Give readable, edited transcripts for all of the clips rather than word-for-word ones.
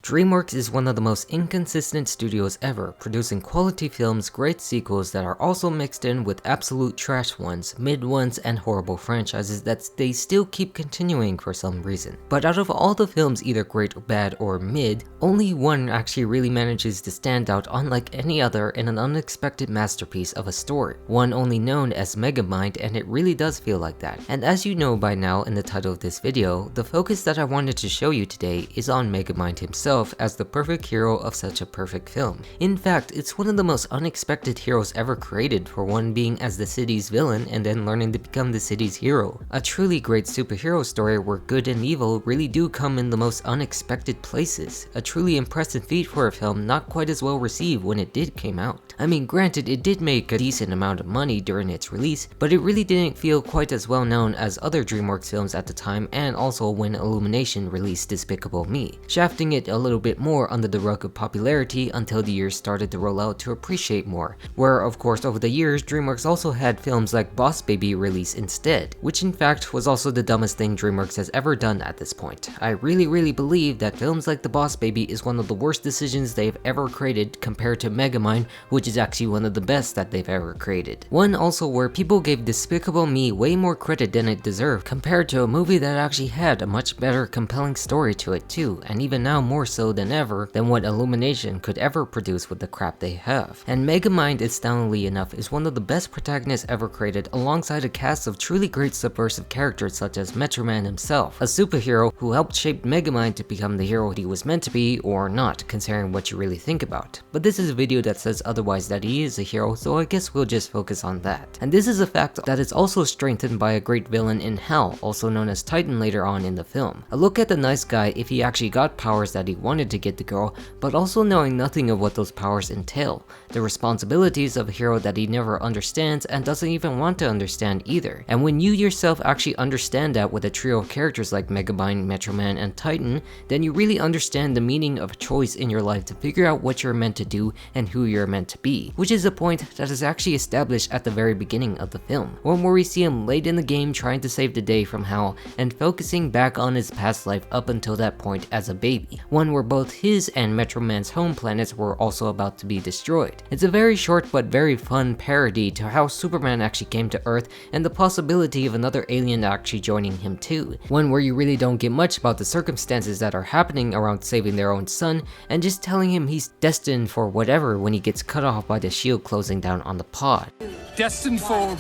DreamWorks is one of the most inconsistent studios ever, producing quality films, great sequels that are also mixed in with absolute trash ones, mid ones, and horrible franchises that they still keep continuing for some reason. But out of all the films, either great, bad, or mid, only one actually really manages to stand out unlike any other in an unexpected masterpiece of a story. One only known as Megamind, and it really does feel like that. And as you know by now in the title of this video, the focus that I wanted to show you today is on Megamind himself as the perfect hero of such a perfect film. In fact, it's one of the most unexpected heroes ever created, for one being as the city's villain and then learning to become the city's hero. A truly great superhero story where good and evil really do come in the most unexpected places. A truly impressive feat for a film not quite as well received when it did came out. I mean, granted, it did make a decent amount of money during its release, but it really didn't feel quite as well known as other DreamWorks films at the time, and also when Illumination released Despicable Me, shafting it a little bit more under the rug of popularity until the years started to roll out to appreciate more, where of course over the years DreamWorks also had films like Boss Baby release instead, which in fact was also the dumbest thing DreamWorks has ever done at this point. I really believe that films like The Boss Baby is one of the worst decisions they've ever created compared to Megamind, which is actually one of the best that they've ever created. One also where people gave Despicable Me way more credit than it deserved compared to a movie that actually had a much better compelling story to it too, and even now more so than ever than what Illumination could ever produce with the crap they have. And Megamind, astoundingly enough, is one of the best protagonists ever created, alongside a cast of truly great subversive characters such as Metro Man himself, a superhero who helped shape Megamind to become the hero he was meant to be, or not, considering what you really think about. But this is a video that says otherwise, that he is a hero, so I guess we'll just focus on that. And this is a fact that is also strengthened by a great villain in Hell, also known as Titan later on in the film. A look at the nice guy if he actually got powers that he wanted to get the girl, but also knowing nothing of what those powers entail, the responsibilities of a hero that he never understands and doesn't even want to understand either. And when you yourself actually understand that with a trio of characters like Megamind, Metro Man, and Titan, then you really understand the meaning of choice in your life to figure out what you're meant to do and who you're meant to be, which is a point that is actually established at the very beginning of the film, one where we see him late in the game trying to save the day from Hell and focusing back on his past life up until that point as a baby, one where both his and Metro Man's home planets were also about to be destroyed. It's a very short but very fun parody to how Superman actually came to Earth and the possibility of another alien actually joining him too, one where you really don't get much about the circumstances that are happening around saving their own son and just telling him he's destined for whatever when he gets cut off by the shield closing down on the pod. Destined for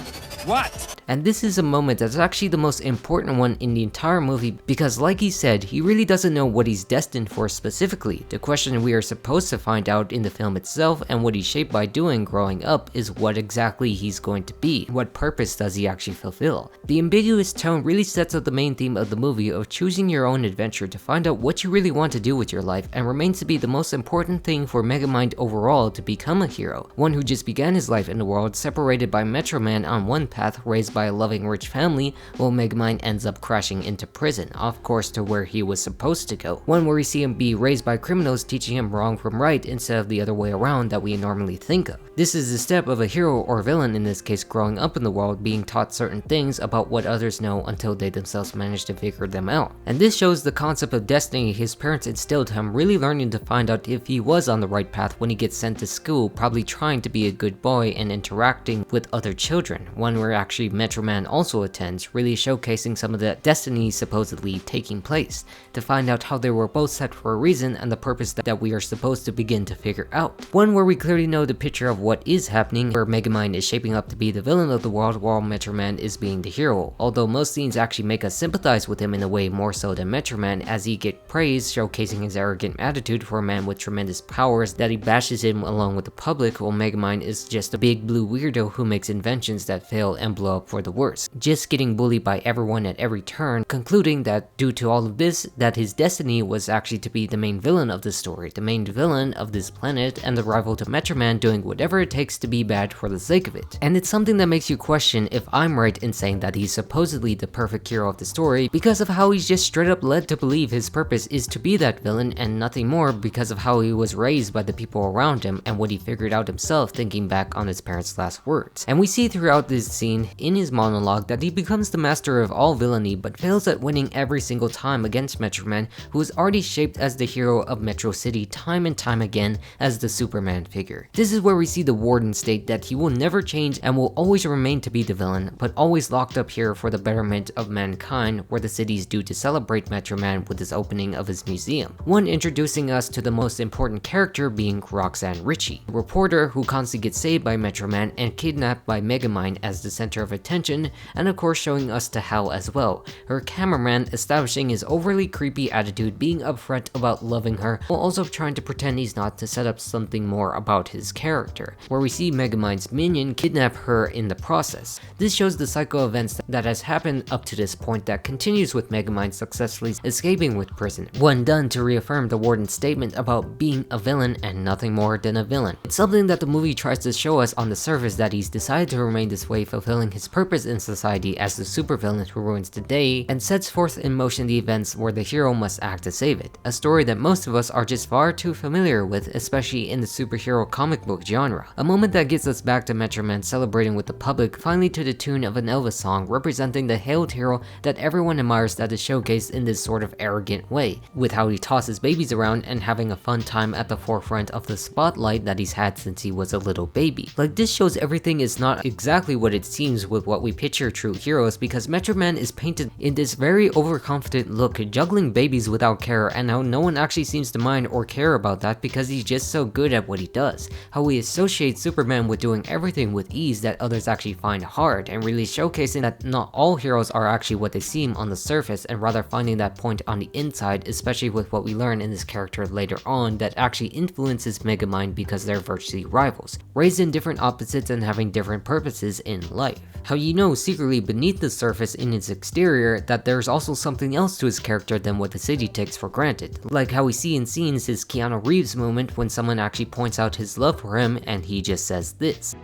what? And this is a moment that's actually the most important one in the entire movie, because like he said, he really doesn't know what he's destined for specifically. The question we are supposed to find out in the film itself and what he's shaped by doing growing up is what exactly he's going to be. What purpose does he actually fulfill? The ambiguous tone really sets up the main theme of the movie of choosing your own adventure to find out what you really want to do with your life, and remains to be the most important thing for Megamind overall to become a hero. One who just began his life in the world separated by Metro Man on one path, raised by a loving rich family, while Megamind ends up crashing into prison, off course to where he was supposed to go. One where we see him be raised by criminals teaching him wrong from right instead of the other way around that we normally think of. This is the step of a hero or villain in this case growing up in the world, being taught certain things about what others know until they themselves manage to figure them out. And this shows the concept of destiny his parents instilled him, really learning to find out if he was on the right path when he gets sent to school, probably trying to be a good boy and interacting with other children. One where actually Metro Man also attends, really showcasing some of the destiny supposedly taking place, to find out how they were both set for a reason and the purpose that we are supposed to begin to figure out. One where we clearly know the picture of what is happening, where Megamind is shaping up to be the villain of the world while Metro Man is being the hero, although most scenes actually make us sympathize with him in a way more so than Metro Man, as he gets praised, showcasing his arrogant attitude for a man with tremendous powers that he bashes him along with the public, while Megamind is just a big blue weirdo who makes inventions that fail and blow up for the worst, just getting bullied by everyone at every turn, concluding that due to all of this, that his destiny was actually to be the main villain of the story, the main villain of this planet, and the rival to Metro Man, doing whatever it takes to be bad for the sake of it. And it's something that makes you question if I'm right in saying that he's supposedly the perfect hero of the story, because of how he's just straight up led to believe his purpose is to be that villain and nothing more, because of how he was raised by the people around him and what he figured out himself thinking back on his parents' last words. And we see throughout this scene in his monologue that he becomes the master of all villainy, but fails at winning every single time against Metro Man, who is already shaped as the hero of Metro City time and time again as the Superman figure. This is where we see the warden state that he will never change and will always remain to be the villain, but always locked up here for the betterment of mankind, where the city is due to celebrate Metro Man with his opening of his museum. One introducing us to the most important character being Roxanne Ritchie, a reporter who constantly gets saved by Metro Man and kidnapped by Megamind as the center of attention, and of course showing us to Hal as well, her cameraman establishing his overly creepy attitude, being upfront about loving her, while also trying to pretend he's not to set up something more about his character, where we see Megamind's minion kidnap her in the process. This shows the cycle of events that has happened up to this point that continues with Megamind successfully escaping with prison, when done to reaffirm the warden's statement about being a villain and nothing more than a villain. It's something that the movie tries to show us on the surface, that he's decided to remain this way, fulfilling his purpose in society as the supervillain who ruins the day, and sets forth in motion the events where the hero must act to save it. A story that most of us are just far too familiar with, especially in the superhero comic book genre. A moment that gets us back to Metro Man celebrating with the public, finally to the tune of an Elvis song, representing the hailed hero that everyone admires that is showcased in this sort of arrogant way, with how he tosses babies around and having a fun time at the forefront of the spotlight that he's had since he was a little baby. Like, this shows everything is not exactly what it seems with what we picture true heroes, because Metro Man is painted in this very overconfident look, juggling babies without care, and how no one actually seems to mind or care about that because he's just so good at what he does. How he associates Superman with doing everything with ease that others actually find hard, and really showcasing that not all heroes are actually what they seem on the surface, and rather finding that point on the inside, especially with what we learn in this character later on that actually influences Megamind because they're virtually rivals, raised in different opposites and having different purposes in life. How you know secretly beneath the surface in his exterior that there's also something else to his character than what the city takes for granted. Like how we see in scenes his Keanu Reeves moment when someone actually points out his love for him and he just says this.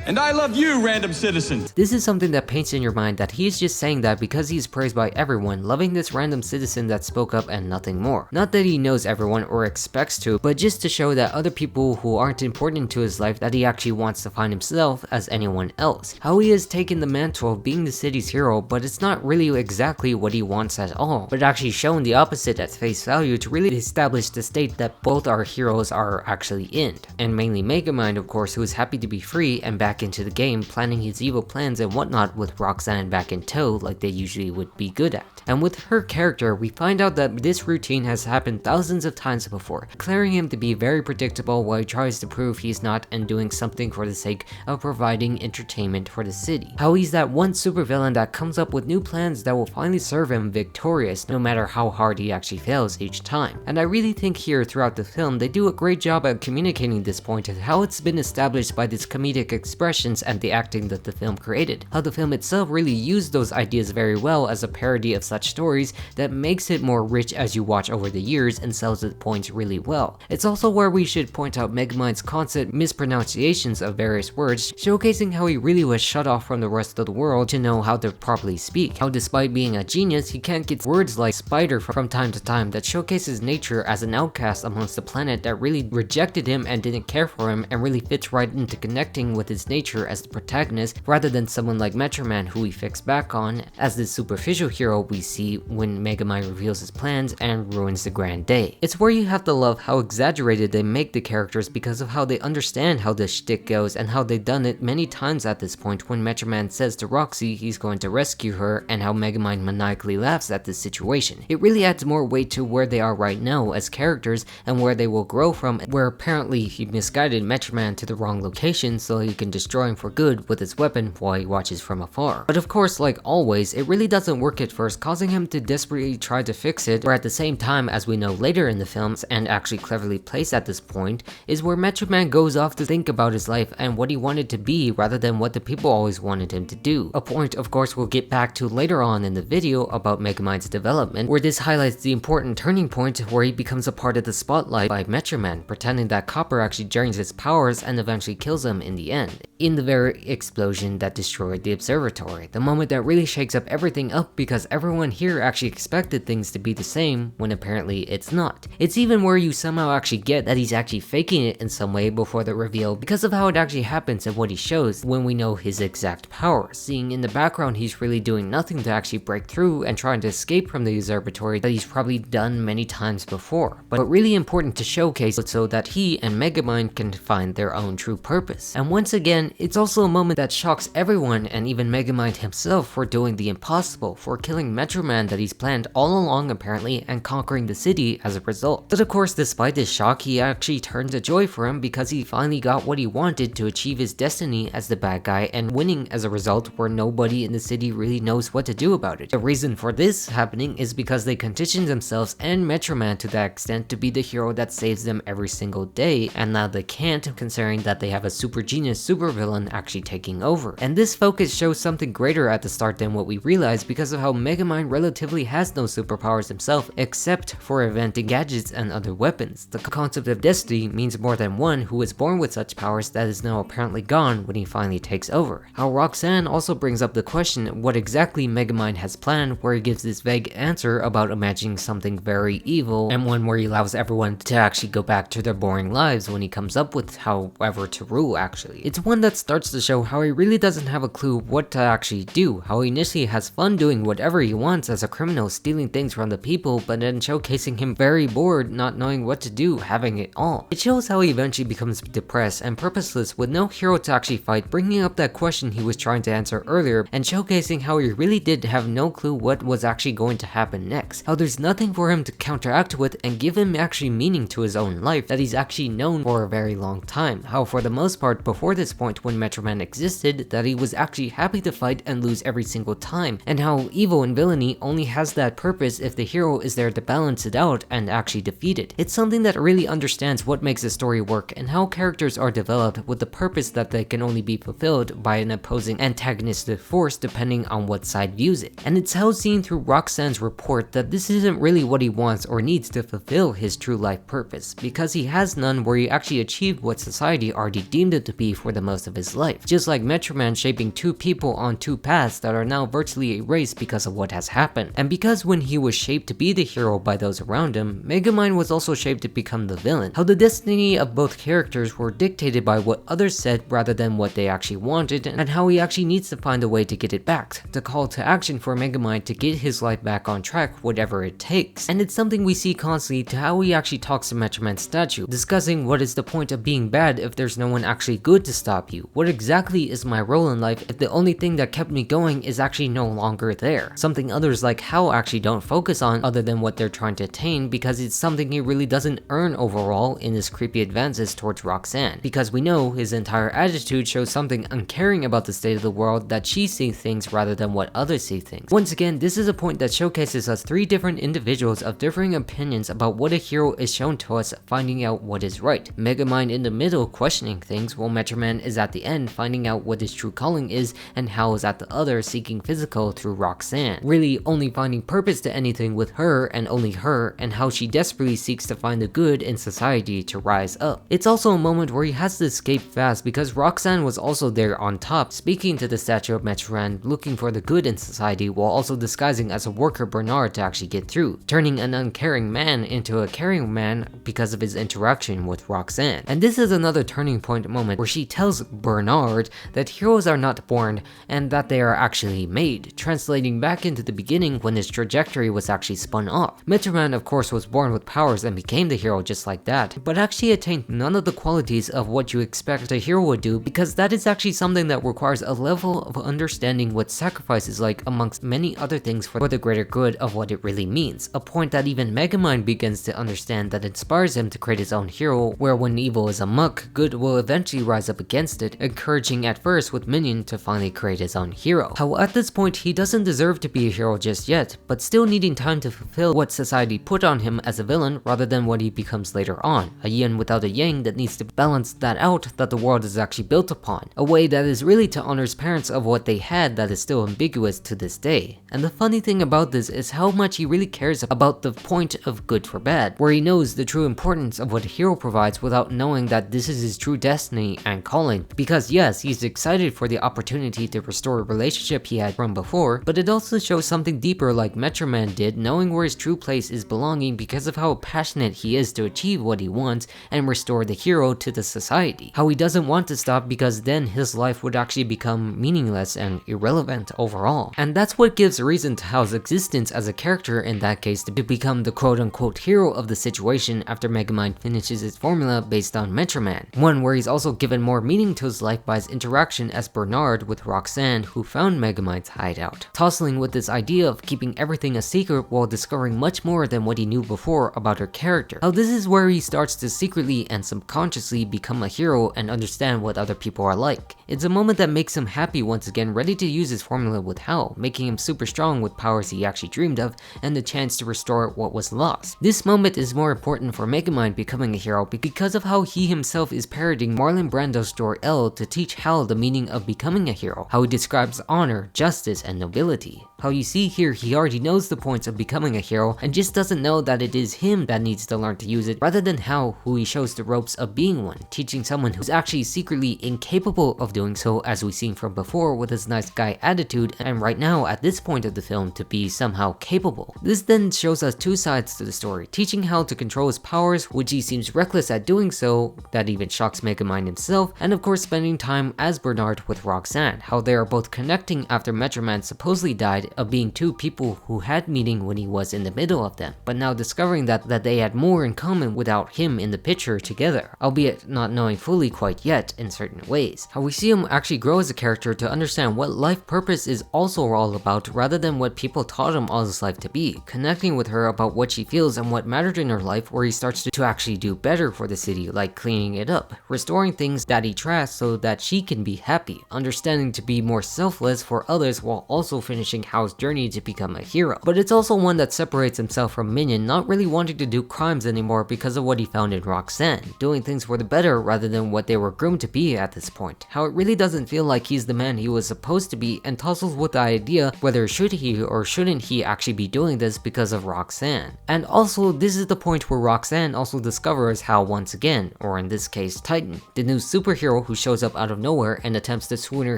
And I love you, random citizen. This is something that paints in your mind that he's just saying that because he's praised by everyone, loving this random citizen that spoke up and nothing more. Not that he knows everyone or expects to, but just to show that other people who aren't important to his life, that he actually wants to find himself as anyone else. How he has taken the mantle of being the city's hero, but it's not really exactly what he wants at all, but actually shown the opposite at face value to really establish the state that both our heroes are actually in. And mainly Megamind, of course, who is happy to be free and back into the game, planning his evil plans and whatnot with Roxanne back in tow like they usually would be good at. And with her character, we find out that this routine has happened thousands of times before, declaring him to be very predictable while he tries to prove he's not and doing something for the sake of providing entertainment for the city. How he's that one supervillain that comes up with new plans that will finally serve him victorious no matter how hard he actually fails each time. And I really think here throughout the film they do a great job at communicating this point and how it's been established by this comedic expressions and the acting that the film created. How the film itself really used those ideas very well as a parody of such stories that makes it more rich as you watch over the years and sells its points really well. It's also where we should point out Megamind's constant mispronunciations of various words, showcasing how he really was shut off from the rest of the world to know how to properly speak. How despite being a genius, he can't get words like spider from time to time, that showcases nature as an outcast amongst the planet that really rejected him and didn't care for him, and really fits right into connecting with his nature as the protagonist rather than someone like Metro Man, who we fix back on as the superficial hero we see when Megamind reveals his plans and ruins the grand day. It's where you have to love how exaggerated they make the characters because of how they understand how the shtick goes and how they've done it many times at this point when Metro Man says to Roxy he's going to rescue her, and how Megamind maniacally laughs at this situation. It really adds more weight to where they are right now as characters and where they will grow from, where apparently he misguided Metro Man to the wrong location so he can destroy him for good with his weapon while he watches from afar. But of course, like always, it really doesn't work at first, causing him to desperately try to fix it, where at the same time, as we know later in the films and actually cleverly placed at this point, is where Metro Man goes off to think about his life and what he wanted to be rather than what the people always wanted him to do. A point of course we'll get back to later on in the video about Megamind's development, where this highlights the important turning point where he becomes a part of the spotlight by Metro Man, pretending that Copper actually drains his powers and eventually kills him in the end. in the very explosion that destroyed the observatory, the moment that really shakes up everything up because everyone here actually expected things to be the same when apparently it's not. It's even where you somehow actually get that he's actually faking it in some way before the reveal because of how it actually happens and what he shows when we know his exact powers. Seeing in the background he's really doing nothing to actually break through and trying to escape from the observatory that he's probably done many times before, but really important to showcase it so that he and Megamind can find their own true purpose. And once again, it's also a moment that shocks everyone and even Megamind himself for doing the impossible, for killing Metro Man that he's planned all along apparently and conquering the city as a result. But of course, despite this shock, he actually turned to joy for him because he finally got what he wanted to achieve his destiny as the bad guy and winning as a result where nobody in the city really knows what to do about it. The reason for this happening is because they conditioned themselves and Metro Man to that extent to be the hero that saves them every single day, and now they can't, considering that they have a super genius supervillain actually taking over. And this focus shows something greater at the start than what we realize because of how Megamind relatively has no superpowers himself except for inventing gadgets and other weapons. The concept of destiny means more than one who was born with such powers that is now apparently gone when he finally takes over. How Roxanne also brings up the question what exactly Megamind has planned, where he gives this vague answer about imagining something very evil, and one where he allows everyone to actually go back to their boring lives when he comes up with however to rule actually. It's one that starts to show how he really doesn't have a clue what to actually do, how he initially has fun doing whatever he wants as a criminal, stealing things from the people, but then showcasing him very bored, not knowing what to do, having it all. It shows how he eventually becomes depressed and purposeless with no hero to actually fight, bringing up that question he was trying to answer earlier and showcasing how he really did have no clue what was actually going to happen next, how there's nothing for him to counteract with and give him actually meaning to his own life that he's actually known for a very long time, how for the most part before this point when Metro Man existed that he was actually happy to fight and lose every single time, and how evil and villainy only has that purpose if the hero is there to balance it out and actually defeat it. It's something that really understands what makes a story work and how characters are developed with the purpose that they can only be fulfilled by an opposing antagonistic force depending on what side views it. And it's how seen through Roxanne's report that this isn't really what he wants or needs to fulfill his true life purpose, because he has none where he actually achieved what society already deemed it to be for the most of his life. Just like Metro Man shaping two people on two paths that are now virtually erased because of what has happened. And because when he was shaped to be the hero by those around him, Megamind was also shaped to become the villain. How the destiny of both characters were dictated by what others said rather than what they actually wanted, and how he actually needs to find a way to get it back. The call to action for Megamind to get his life back on track, whatever it takes. And it's something we see constantly to how he actually talks to Metro Man's statue, discussing what is the point of being bad if there's no one actually good to stop you. What exactly is my role in life if the only thing that kept me going is actually no longer there? Something others like Hal actually don't focus on other than what they're trying to attain, because it's something he really doesn't earn overall in his creepy advances towards Roxanne, because we know his entire attitude shows something uncaring about the state of the world, that she sees things rather than what others see things. Once again, this is a point that showcases us three different individuals of differing opinions about what a hero is shown to us finding out what is right. Megamind in the middle questioning things, while Metro Man is at the end finding out what his true calling is, and Hal is at the other seeking physical through Roxanne, really only finding purpose to anything with her and only her, and how she desperately seeks to find the good in society to rise up. It's also a moment where he has to escape fast because Roxanne was also there on top, speaking to the statue of Metro Man, looking for the good in society while also disguising as a worker Bernard to actually get through, turning an uncaring man into a caring man because of his interaction with Roxanne. And this is another turning point moment where she tells Bernard that heroes are not born and that they are actually made, translating back into the beginning when his trajectory was actually spun off. Metro Man of course was born with powers and became the hero just like that, but actually attained none of the qualities of what you expect a hero would do, because that is actually something that requires a level of understanding what sacrifice is like amongst many other things for the greater good of what it really means, a point that even Megamind begins to understand that inspires him to create his own hero, where when evil is amok, good will eventually rise up against it, encouraging at first with Minion to finally create his own hero. How at this point he doesn't deserve to be a hero just yet, but still needing time to fulfill what society put on him as a villain rather than what he becomes later on, a yin without a yang that needs to balance that out that the world is actually built upon, a way that is really to honor his parents of what they had that is still ambiguous to this day. And the funny thing about this is how much he really cares about the point of good for bad, where he knows the true importance of what a hero provides without knowing that this is his true destiny and calling, Because yes, he's excited for the opportunity to restore a relationship he had from before, but it also shows something deeper like Metroman did, knowing where his true place is belonging because of how passionate he is to achieve what he wants and restore the hero to the society. How he doesn't want to stop because then his life would actually become meaningless and irrelevant overall. And that's what gives reason to Hal's existence as a character in that case to become the quote-unquote hero of the situation after Megamind finishes his formula based on Metroman. One where he's also given more meaning to his life by his interaction as Bernard with Roxanne, who found Megamind's hideout, tussling with this idea of keeping everything a secret while discovering much more than what he knew before about her character. How this is where he starts to secretly and subconsciously become a hero and understand what other people are like. It's a moment that makes him happy once again, ready to use his formula with Hal, making him super strong with powers he actually dreamed of and the chance to restore what was lost. This moment is more important for Megamind becoming a hero because of how he himself is parroting Marlon Brando's Jor-El to teach Hal the meaning of becoming a hero, how he describes honor, justice, and nobility. How you see here, he already knows the points of becoming a hero and just doesn't know that it is him that needs to learn to use it rather than Hal, who he shows the ropes of being one, teaching someone who's actually secretly incapable of doing so, as we've seen from before with his nice guy attitude, and right now at this point of the film to be somehow capable. This then shows us two sides to the story, teaching Hal to control his powers, which he seems reckless at doing so, that even shocks Megamind himself, and of course spending time as Bernard with Roxanne, how they are both connecting after Metroman supposedly died, of being two people who had meaning when he was in the middle of them, but now discovering that they had more in common without him in the picture together, albeit not knowing fully quite yet in certain ways. How we see him actually grow as a character to understand what life purpose is also all about rather than what people taught him all his life to be, connecting with her about what she feels and what mattered in her life, where he starts to actually do better for the city, like cleaning it up, restoring things that he trashed so that she can be happy, understanding to be more selfless for others while also finishing Hal's journey to become a hero. But it's also one that separates himself from Minion, not really wanting to do crimes anymore because of what he found in Roxanne, doing things for the better rather than what they were groomed to be at this point. How it really doesn't feel like he's the man he was supposed to be, and tussles with the idea whether should he or shouldn't he actually be doing this because of Roxanne. And also, this is the point where Roxanne also discovers Hal once again, or in this case Titan, the new superhero who shows up out of nowhere and attempts to swoon her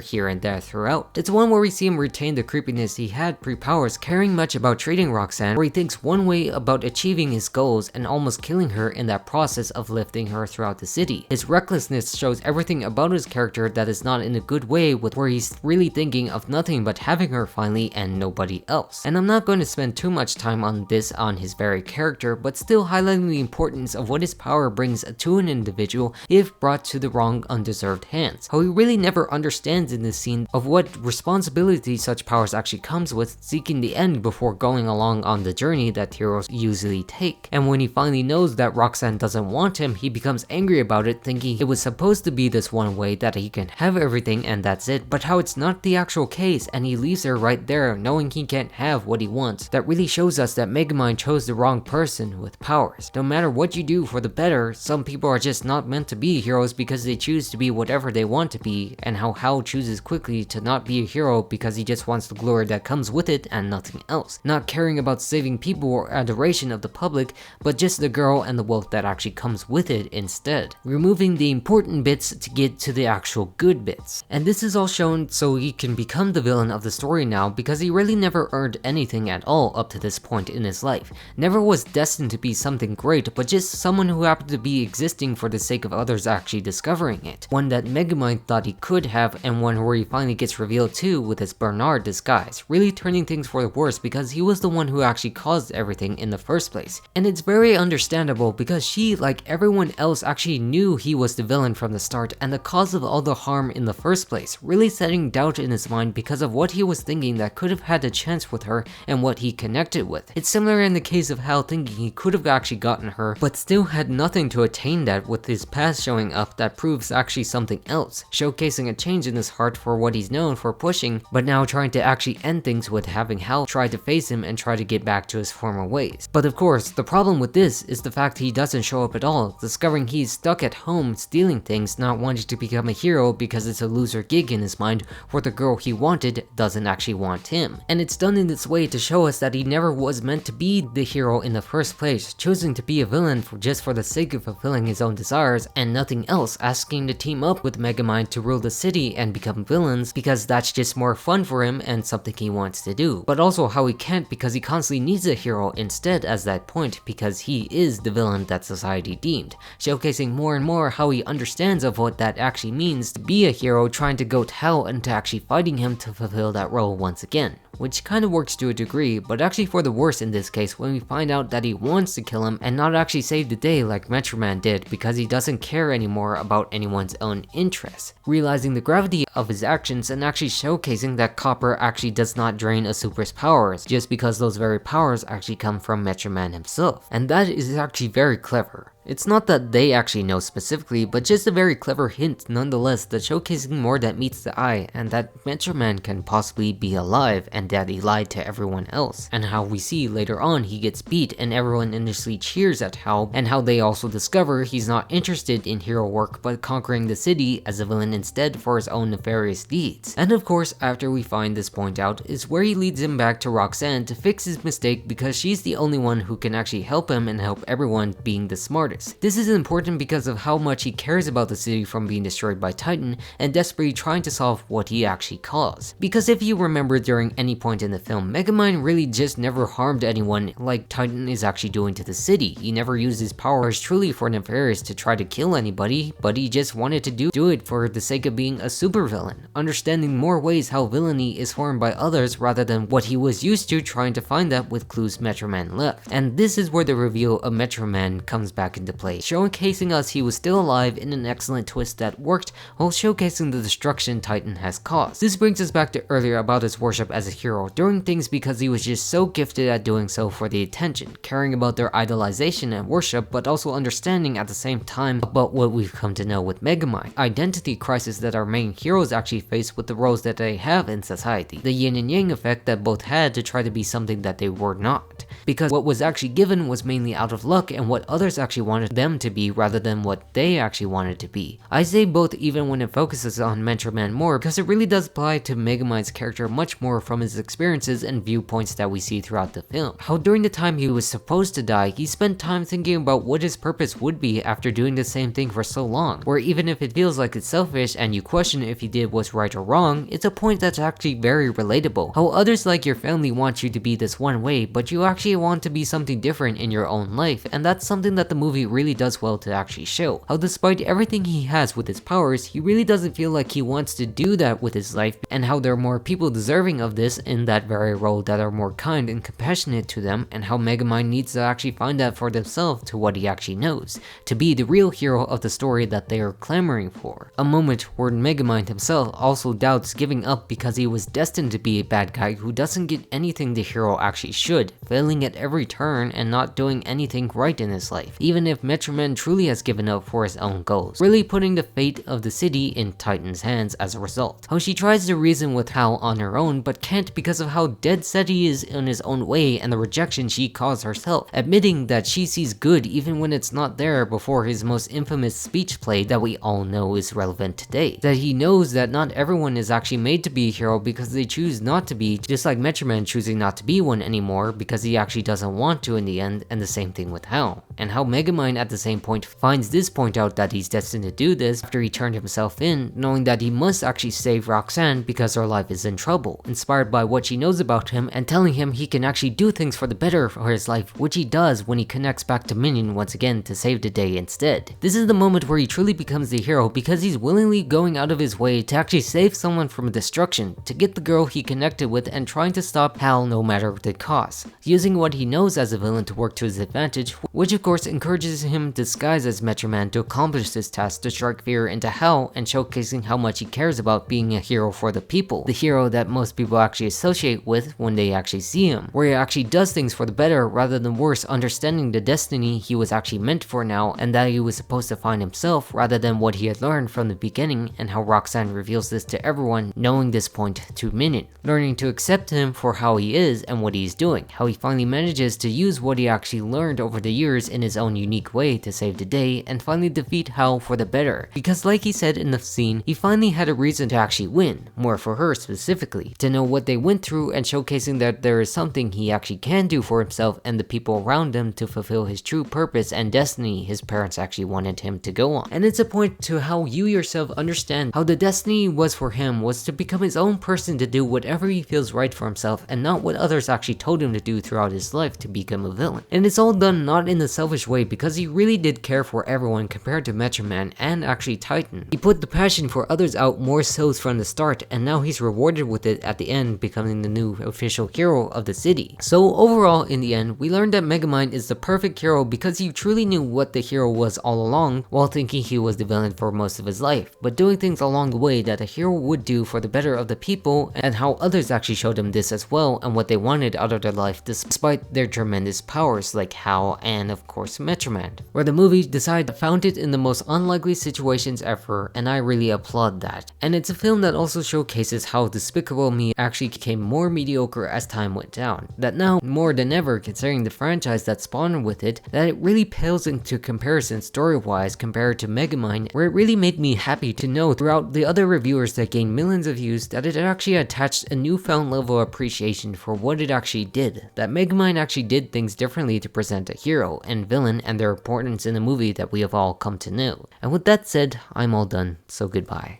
here and there throughout. It's one where we see him retain the creepiness he had pre-powers, caring much about treating Roxanne, where he thinks one way about achieving his goals and almost killing her in that process of lifting her throughout the city. His recklessness shows everything about his character that is not in a good way, with where he's really thinking of nothing but having her finally and nobody else. And I'm not going to spend too much time on this on his very character, but still highlighting the importance of what his power brings to an individual if brought to the wrong undeserved hands. How he really never understands in this scene of what responsibility such powers actually comes with, seeking the end before going along on the journey that heroes usually take. And when he finally knows that Roxanne doesn't want him, he becomes angry about it, thinking it was supposed to be this one way that he can have everything and that's it, but how it's not the actual case, and he leaves her right there knowing he can't have what he wants. That really shows us that Megamind chose the wrong person with powers. No matter what you do for the better, some people are just not meant to be heroes because they choose to be whatever they want to be, and how Hal chooses quickly to not be a hero because he just wants the glory that comes with it and nothing else. Not caring about saving people or adoration of the public, but just the girl and the wealth that actually comes with it instead. Removing the important bits to get to the actual good bits. And this is all shown so he can become the villain of the story now, because he really never earned anything at all up to this point in his life. Never was destined to be something great, but just someone who happened to be existing for the sake of others actually discovering it. One that Megamind thought he could have, and one where he finally gets revealed too with his Bernard disguise, really turning things for the worse because he was the one who actually caused everything in the first place. And it's very understandable because she, like everyone else, actually knew he was the villain from the start and the cause of all the harm in the first place, really setting doubt in his mind because of what he was thinking that could have had a chance with her and what he connected with. It's similar in the case of Hal thinking he could have actually gotten her, but still had nothing to attain that, with his past showing up that proves actually something else, showcasing a change in his heart for what he's known for pushing, but now trying to actually end things with having Hal try to face him and try to get back to his former ways. But of course, the problem with this is the fact he doesn't show up at all, discovering he's stuck at home stealing things, not wanting to become a hero because it's a loser gig in his mind where the girl he wanted doesn't actually want him. And it's done in this way to show us that he never was meant to be the hero in the first place, choosing to be a villain just for the sake of fulfilling his own desires and nothing else, asking to team up with Megamind to rule the city and become villains because that's just more fun for him and something he wants to do. But also how he can't because he constantly needs a hero instead as that point because he is the villain that society deemed, showcasing more and more how he understands of what that actually means to be a hero, trying to goat Hal into actually fighting him to fulfill that role once again. Which kind of works to a degree, but actually for the worse in this case when we find out that he wants to kill him and not actually save the day like Metroman did because he doesn't care anymore about anyone's own interests. Realizing the gravity of his actions and actually showcasing that copper actually does not drain a super's powers, just because those very powers actually come from Metroman himself. And that is actually very clever. It's not that they actually know specifically, but just a very clever hint nonetheless that showcasing more that meets the eye and that Metroman can possibly be alive and that he lied to everyone else. And how we see later on he gets beat and everyone initially cheers at Hal, and how they also discover he's not interested in hero work but conquering the city as a villain instead for his own nefarious deeds. And of course, after we find this point out is where he leads him back to Roxanne to fix his mistake because she's the only one who can actually help him and help everyone, being the smartest. This is important because of how much he cares about the city from being destroyed by Titan and desperately trying to solve what he actually caused. Because if you remember during any point in the film, Megamind really just never harmed anyone like Titan is actually doing to the city. He never used his powers truly for nefarious to try to kill anybody, but he just wanted to do it for the sake of being a supervillain, understanding more ways how villainy is formed by others rather than what he was used to, trying to find that with clues Metroman left. And this is where the reveal of Metroman comes back into play, showcasing us he was still alive in an excellent twist that worked while showcasing the destruction Titan has caused. This brings us back to earlier about his worship as a hero, doing things because he was just so gifted at doing so for the attention, caring about their idolization and worship, but also understanding at the same time about what we've come to know with Megamind, identity crisis that our main heroes actually face with the roles that they have in society, the yin and yang effect that both had to try to be something that they were not, because what was actually given was mainly out of luck and what others actually wanted them to be rather than what they actually wanted to be. I say both even when it focuses on Metroman more because it really does apply to Megamind's character much more from his experiences and viewpoints that we see throughout the film. How during the time he was supposed to die, he spent time thinking about what his purpose would be after doing the same thing for so long, where even if it feels like it's selfish and you question if he did what's right or wrong, it's a point that's actually very relatable. How others like your family want you to be this one way, but you actually want to be something different in your own life, and that's something that the movie really does well to actually show. How despite everything he has with his powers, he really doesn't feel like he wants to do that with his life, and how there are more people deserving of this in that very role that are more kind and compassionate to them, and how Megamind needs to actually find that for themselves to what he actually knows, to be the real hero of the story that they are clamoring for. A moment where Megamind himself also doubts giving up because he was destined to be a bad guy who doesn't get anything the hero actually should, failing at every turn and not doing anything right in his life, even if Metroman truly has given up for his own goals, really putting the fate of the city in Titan's hands as a result. How she tries to reason with Hal on her own but can't because of how dead set he is in his own way and the rejection she caused herself, admitting that she sees good even when it's not there before his most infamous speech play that we all know is relevant today. That he knows that not everyone is actually made to be a hero because they choose not to be, just like Metroman choosing not to be one anymore because he actually doesn't want to in the end, and the same thing with Hal. And how Megamind at the same point finds this point out that he's destined to do this after he turned himself in, knowing that he must actually save Roxanne because her life is in trouble, inspired by what she knows about him and telling him he can actually do things for the better for his life, which he does when he connects back to Minion once again to save the day instead. This is the moment where he truly becomes the hero because he's willingly going out of his way to actually save someone from destruction, to get the girl he connected with and trying to stop Hal no matter the cost, using what he knows as a villain to work to his advantage, which of course encourages him disguised as Metroman to accomplish this task to strike fear into hell and showcasing how much he cares about being a hero for the people, the hero that most people actually associate with when they actually see him, where he actually does things for the better rather than worse, understanding the destiny he was actually meant for now and that he was supposed to find himself rather than what he had learned from the beginning, and how Roxanne reveals this to everyone knowing this point to minute, learning to accept him for how he is and what he's doing, how he finally manages to use what he actually learned over the years in his own unique way to save the day and finally defeat hell for the better, because like he said in the scene, he finally had a reason to actually win, more for her specifically, to know what they went through and showcasing that there is something he actually can do for himself and the people around him to fulfill his true purpose and destiny his parents actually wanted him to go on. And it's a point to how you yourself understand how the destiny was for him was to become his own person, to do whatever he feels right for himself and not what others actually told him to do throughout his life to become a villain. And it's all done not in a selfish way, because he really did care for everyone compared to Metroman and actually Titan. He put the passion for others out more so from the start, and now he's rewarded with it at the end, becoming the new official hero of the city. So overall, in the end, we learned that Megamind is the perfect hero because he truly knew what the hero was all along while thinking he was the villain for most of his life, but doing things along the way that a hero would do for the better of the people, and how others actually showed him this as well and what they wanted out of their life despite their tremendous powers, like Hal and of course Metroman, where the movie decided to found it in the most unlikely situations ever, and I really applaud that. And it's a film that also showcases how Despicable Me actually became more mediocre as time went down, that now more than ever, considering the franchise that spawned with it, that it really pales into comparison story-wise compared to Megamind, where it really made me happy to know throughout the other reviewers that gained millions of views that it actually attached a newfound level of appreciation for what it actually did, that Megamind actually did things differently to present a hero and villain and their importance in the movie that we have all come to know. And with that said, I'm all done, so goodbye.